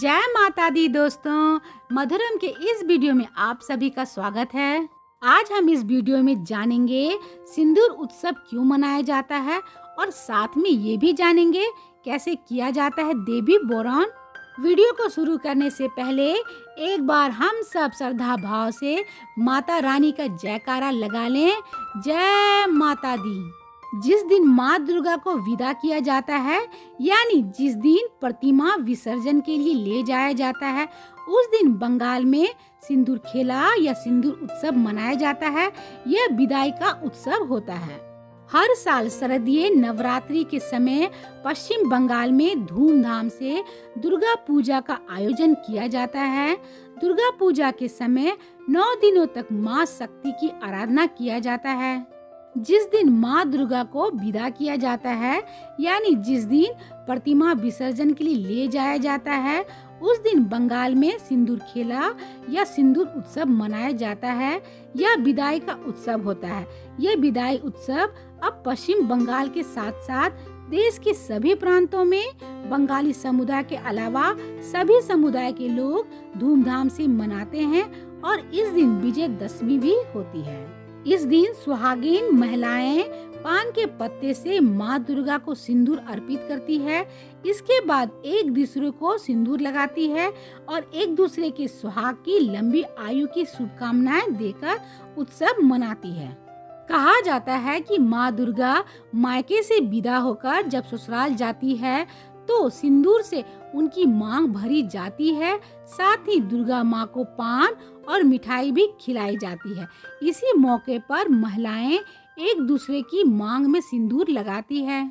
जय माता दी दोस्तों, मधुरम के इस वीडियो में आप सभी का स्वागत है। आज हम इस वीडियो में जानेंगे सिंदूर उत्सव क्यों मनाया जाता है और साथ में ये भी जानेंगे कैसे किया जाता है देवी बोरान। वीडियो को शुरू करने से पहले एक बार हम सब श्रद्धा भाव से माता रानी का जयकारा लगा लें। जय माता दी। जिस दिन माँ दुर्गा को विदा किया जाता है, यानी जिस दिन प्रतिमा विसर्जन के लिए ले जाया जाता है, उस दिन बंगाल में सिंदूर खेला या सिंदूर उत्सव मनाया जाता है। यह विदाई का उत्सव होता है। हर साल शारदीय नवरात्रि के समय पश्चिम बंगाल में धूमधाम से दुर्गा पूजा का आयोजन किया जाता है। दुर्गा पूजा के समय 9 दिनों तक माँ शक्ति की आराधना किया जाता है। जिस दिन माँ दुर्गा को विदा किया जाता है, यानी जिस दिन प्रतिमा विसर्जन के लिए ले जाया जाता है, उस दिन बंगाल में सिंदूर खेला या सिंदूर उत्सव मनाया जाता है। यह विदाई का उत्सव होता है। यह विदाई उत्सव अब पश्चिम बंगाल के साथ साथ देश के सभी प्रांतों में बंगाली समुदाय के अलावा सभी समुदाय के लोग धूमधाम से मनाते हैं और इस दिन विजयदशमी भी होती है। इस दिन सुहागिन महिलाएं पान के पत्ते से माँ दुर्गा को सिंदूर अर्पित करती है। इसके बाद एक दूसरे को सिंदूर लगाती है और एक दूसरे के सुहाग की लंबी आयु की शुभकामनाएं देकर उत्सव मनाती है। कहा जाता है कि माँ दुर्गा मायके से विदा होकर जब ससुराल जाती है तो सिंदूर से उनकी मांग भरी जाती है। साथ ही दुर्गा माँ को पान और मिठाई भी खिलाई जाती है। इसी मौके पर महिलाएं एक दूसरे की मांग में सिंदूर लगाती है।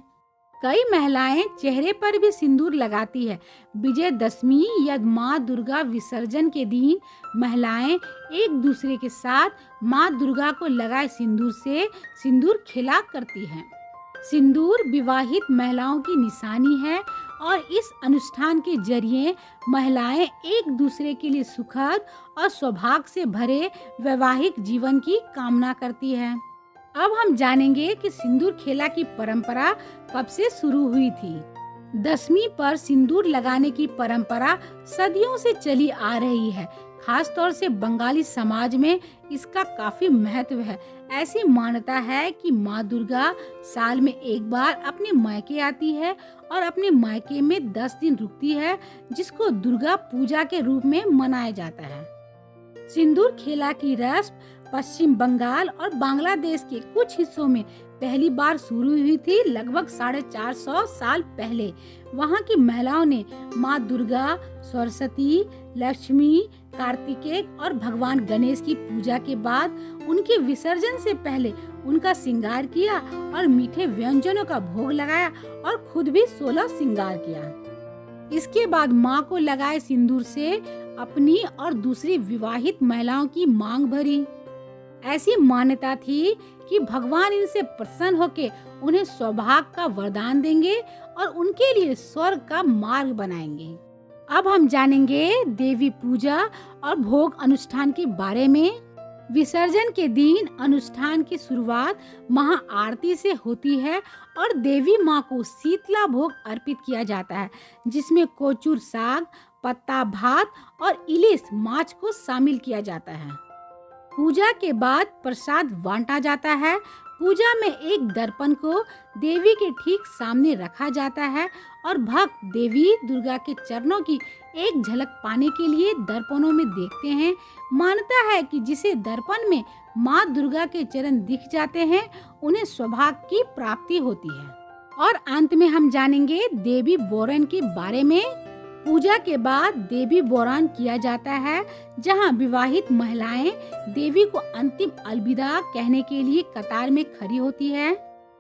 कई महिलाएं चेहरे पर भी सिंदूर लगाती है। विजयदशमी या माँ दुर्गा विसर्जन के दिन महिलाएं एक दूसरे के साथ माँ दुर्गा को लगाए सिंदूर से सिंदूर खेला करती हैं। सिंदूर विवाहित महिलाओं की निशानी है और इस अनुष्ठान के जरिए महिलाएं एक दूसरे के लिए सुखद और सौभाग्य से भरे वैवाहिक जीवन की कामना करती है। अब हम जानेंगे कि सिंदूर खेला की परंपरा कब से शुरू हुई थी। दशमी पर सिंदूर लगाने की परंपरा सदियों से चली आ रही है। खास तौर से बंगाली समाज में इसका काफी महत्व है। ऐसी मान्यता है कि माँ दुर्गा साल में एक बार अपने मायके आती है और अपने मायके में 10 दिन रुकती है, जिसको दुर्गा पूजा के रूप में मनाया जाता है। सिंदूर खेला की रस्म पश्चिम बंगाल और बांग्लादेश के कुछ हिस्सों में पहली बार शुरू हुई थी लगभग 450 साल पहले। वहाँ की महिलाओं ने माँ दुर्गा, सरस्वती, लक्ष्मी, कार्तिकेय और भगवान गणेश की पूजा के बाद उनके विसर्जन से पहले उनका श्रृंगार किया और मीठे व्यंजनों का भोग लगाया और खुद भी 16 श्रृंगार किया। इसके बाद माँ को लगाए सिंदूर से अपनी और दूसरी विवाहित महिलाओं की मांग भरी। ऐसी मान्यता थी कि भगवान इनसे प्रसन्न होकर उन्हें सौभाग्य का वरदान देंगे और उनके लिए स्वर्ग का मार्ग बनाएंगे। अब हम जानेंगे देवी पूजा और भोग अनुष्ठान के बारे में। विसर्जन के दिन अनुष्ठान की शुरुआत महाआरती से होती है और देवी माँ को शीतला भोग अर्पित किया जाता है, जिसमें कोचूर साग, पत्ता भात और इलिस माछ को शामिल किया जाता है। पूजा के बाद प्रसाद बांटा जाता है। पूजा में एक दर्पण को देवी के ठीक सामने रखा जाता है और भक्त देवी दुर्गा के चरणों की एक झलक पाने के लिए दर्पणों में देखते हैं। मान्यता है कि जिसे दर्पण में माँ दुर्गा के चरण दिख जाते हैं, उन्हें सौभाग्य की प्राप्ति होती है। और अंत में हम जानेंगे देवी बोरान के बारे में। पूजा के बाद देवी बोरान किया जाता है, जहां विवाहित महिलाएं देवी को अंतिम अलविदा कहने के लिए कतार में खड़ी होती है।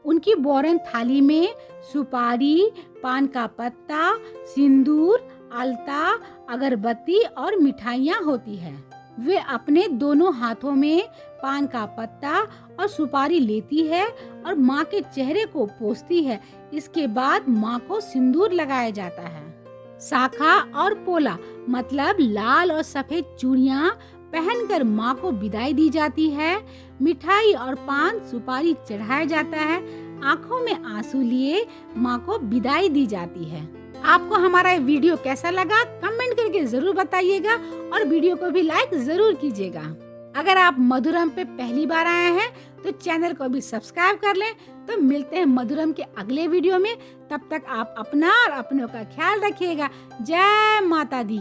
उनकी बोरान थाली में सुपारी, पान का पत्ता, सिंदूर, अलता, अगरबत्ती और मिठाइयाँ होती है। वे अपने दोनों हाथों में पान का पत्ता और सुपारी लेती है और माँ के चेहरे को पोंछती है। इसके बाद माँ को सिंदूर लगाया जाता है। शाखा और पोला मतलब लाल और सफेद चूड़ियाँ पहनकर माँ को विदाई दी जाती है। मिठाई और पान सुपारी चढ़ाया जाता है। आंखों में आंसू लिए माँ को विदाई दी जाती है। आपको हमारा ये वीडियो कैसा लगा कमेंट करके जरूर बताइएगा और वीडियो को भी लाइक जरूर कीजिएगा। अगर आप मधुरम पे पहली बार आए हैं तो चैनल को भी सब्सक्राइब कर लें। तो मिलते हैं मधुरम के अगले वीडियो में। तब तक आप अपना और अपनों का ख्याल रखिएगा। जय माता दी।